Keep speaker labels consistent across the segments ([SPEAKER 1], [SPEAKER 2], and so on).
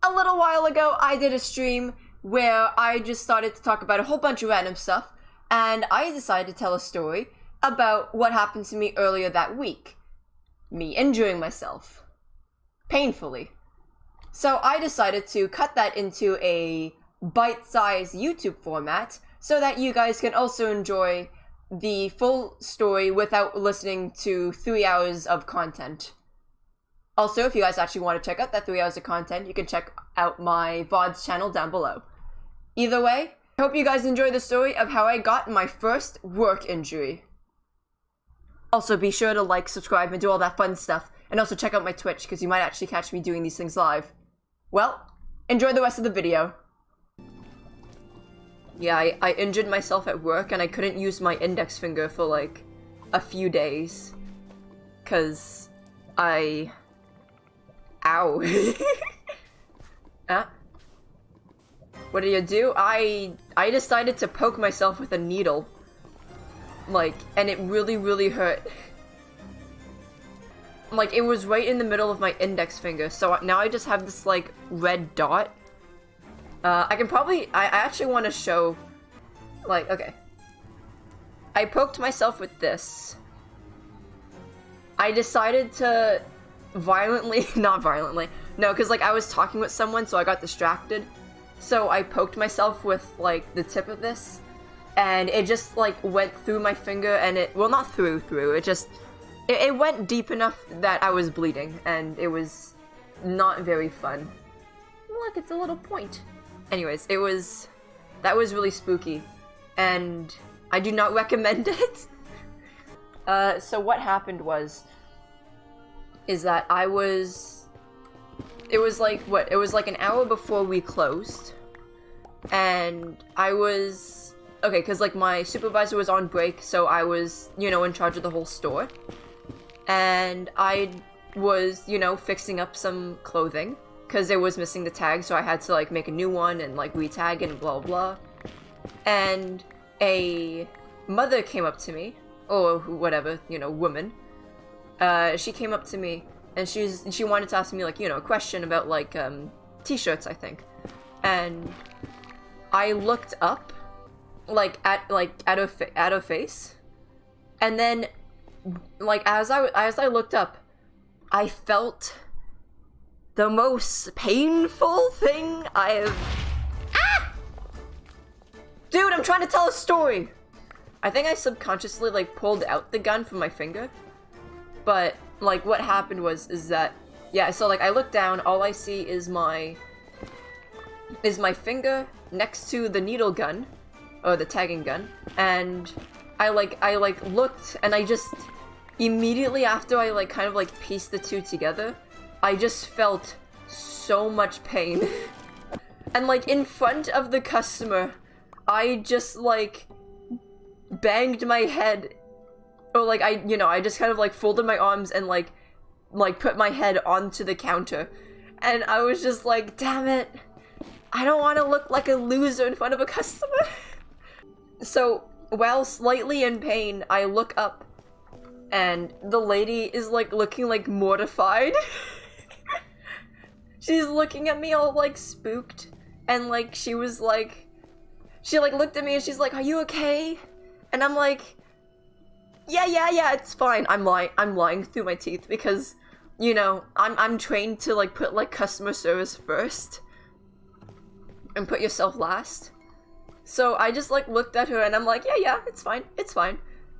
[SPEAKER 1] a little while ago, I did a stream where I just started to talk about a whole bunch of random stuff, and I decided to tell a story about what happened to me earlier that week. Me injuring myself. Painfully. So I decided to cut that into a bite-sized YouTube format so that you guys can also enjoy the full story without listening to 3 hours of content. Also, if you guys actually want to check out that 3 hours of content, you can check out my VODs channel down below. Either way, I hope you guys enjoy the story of how I got my first work injury. Also, be sure to like, subscribe, and do all that fun stuff. And also check out my Twitch, because you might actually catch me doing these things live. Well, enjoy the rest of the video. Yeah, I injured myself at work, and I couldn't use my index finger for, like, a few days. Because Ow. Ah. What did you do? I decided to poke myself with a needle. Like, and it really hurt. Like, it was right in the middle of my index finger, so now I just have this, like, red dot. I actually want to show, like, okay. I poked myself with this. I decided to not violently, no, because, like, I was talking with someone, so I got distracted. So I poked myself with, like, the tip of this, and it just, like, went through my finger, and well, not through, it just, it went deep enough that I was bleeding, and it was not very fun. Look, it's a little point. Anyways, that was really spooky, and I do not recommend it. So what happened is that it was like an hour before we closed, and okay, because, like, my supervisor was on break, so I was, in charge of the whole store, and I was, fixing up some clothing, because it was missing the tag, so I had to, like, make a new one and, like, re-tag it and blah blah. And a mother came up to me, or whatever, woman. She came up to me, and she wanted to ask me, like, a question about, like, t-shirts, I think. And I looked up, like, at her face, and then, like, as I looked up, I felt the most painful thing I've... Ah! Dude, I'm trying to tell a story! I think I subconsciously, like, pulled out the gun from my finger. But, like, what happened is that... Yeah, so, like, I look down, all I see is my finger next to the needle gun. Or the tagging gun. And I looked, and I just... Immediately after I, like, kind of, like, pieced the two together, I just felt so much pain. And, like, in front of the customer, I just, like, banged my head. Or, like, I just kind of, like, folded my arms and, like, put my head onto the counter. And I was just like, damn it. I don't want to look like a loser in front of a customer. So, while slightly in pain, I look up, and the lady is, like, looking, like, mortified. She's looking at me all, like, spooked, and, like, she was, like... She, like, looked at me and she's like, are you okay? And I'm like, yeah, it's fine. I'm lying through my teeth because, I'm trained to, like, put, like, customer service first. And put yourself last. So I just, like, looked at her and I'm like, yeah, it's fine.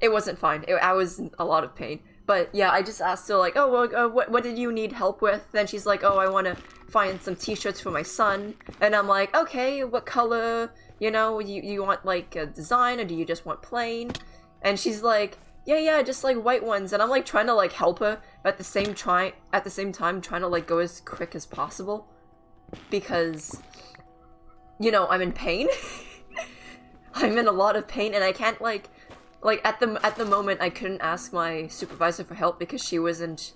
[SPEAKER 1] It wasn't fine. I was in a lot of pain. But yeah, I just asked her, like, oh, well, what did you need help with? Then she's like, oh, I want to find some t-shirts for my son. And I'm like, okay, what color? You want, like, a design, or do you just want plain? And she's like, yeah, just, like, white ones. And I'm, like, trying to, like, help her, but at the same time trying to, like, go as quick as possible. Because, I'm in pain. I'm in a lot of pain, and I can't, like, at the moment, I couldn't ask my supervisor for help because she wasn't,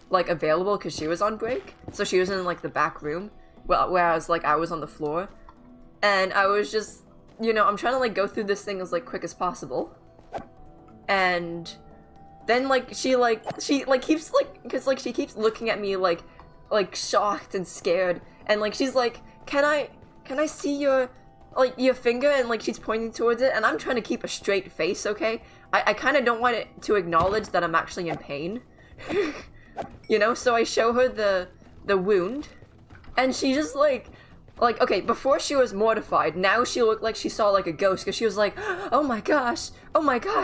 [SPEAKER 1] like, available because she was on break. So she was in, like, the back room, whereas, like, I was on the floor. And I was just, I'm trying to, like, go through this thing as, like, quick as possible. And then, like, she keeps, like, because, like, she keeps looking at me, like, shocked and scared. and like she's like, can I see your like your finger, and like she's pointing towards it, and I'm trying to keep a straight face, okay? I kind of don't want it to acknowledge that I'm actually in pain. You know, so I show her the wound, and she just like okay, before she was mortified, now she looked like she saw like a ghost, because she was like, oh my gosh,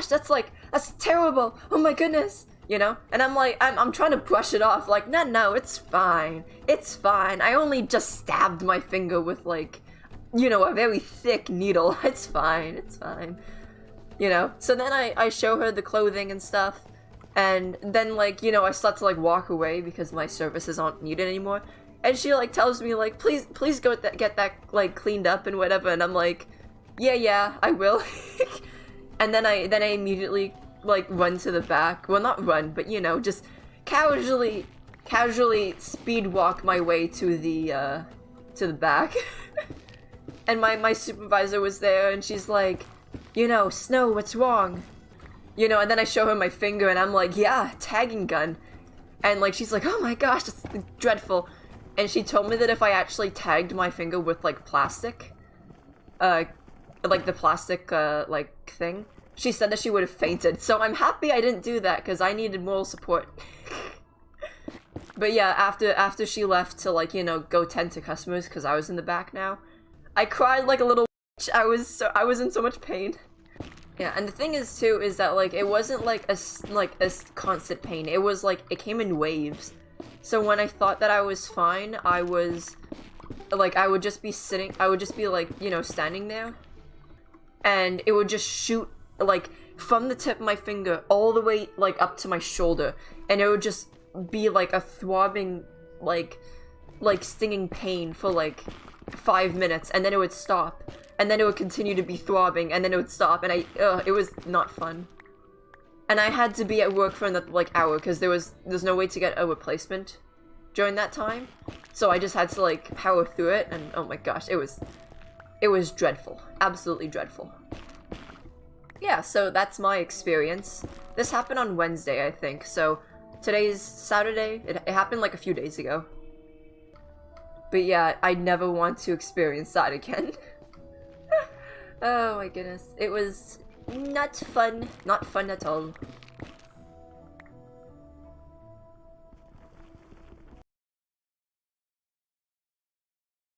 [SPEAKER 1] that's terrible, oh my goodness, you know? And I'm like, I'm trying to brush it off, like, no, it's fine, I only just stabbed my finger with like, you know, a very thick needle, it's fine, you know? So then I show her the clothing and stuff, and then like, you know, I start to like walk away because my services aren't needed anymore. And she like tells me like, please go get that like cleaned up and whatever, and I'm like, yeah, I will. And then I immediately like run to the back. Well, not run, but you know, just casually speed walk my way to the back. And my supervisor was there, and she's like, you know, Snow, what's wrong? You know, and then I show her my finger, and I'm like, yeah, tagging gun. And like she's like, oh my gosh, that's dreadful. And she told me that if I actually tagged my finger with, like, plastic, like the plastic, like, thing, she said that she would have fainted. So I'm happy I didn't do that, because I needed moral support. But yeah, after she left to, like, you know, go tend to customers, because I was in the back now, I cried like a little bitch. I was in so much pain. Yeah, and the thing is, too, is that, like, it wasn't, like, a constant pain. It was, like, it came in waves. So when I thought that I was fine, I was, like, I would just be like, you know, standing there, and it would just shoot, like, from the tip of my finger all the way, like, up to my shoulder, and it would just be, like, a throbbing, like, stinging pain for, like, 5 minutes, and then it would stop, and then it would continue to be throbbing, and then it would stop, and it was not fun. And I had to be at work for another, like, hour, because there's no way to get a replacement during that time. So I just had to, like, power through it, and oh my gosh, it was dreadful. Absolutely dreadful. Yeah, so that's my experience. This happened on Wednesday, I think, so today's Saturday. It happened, like, a few days ago. But yeah, I never want to experience that again. Oh my goodness. It was not fun. Not fun at all.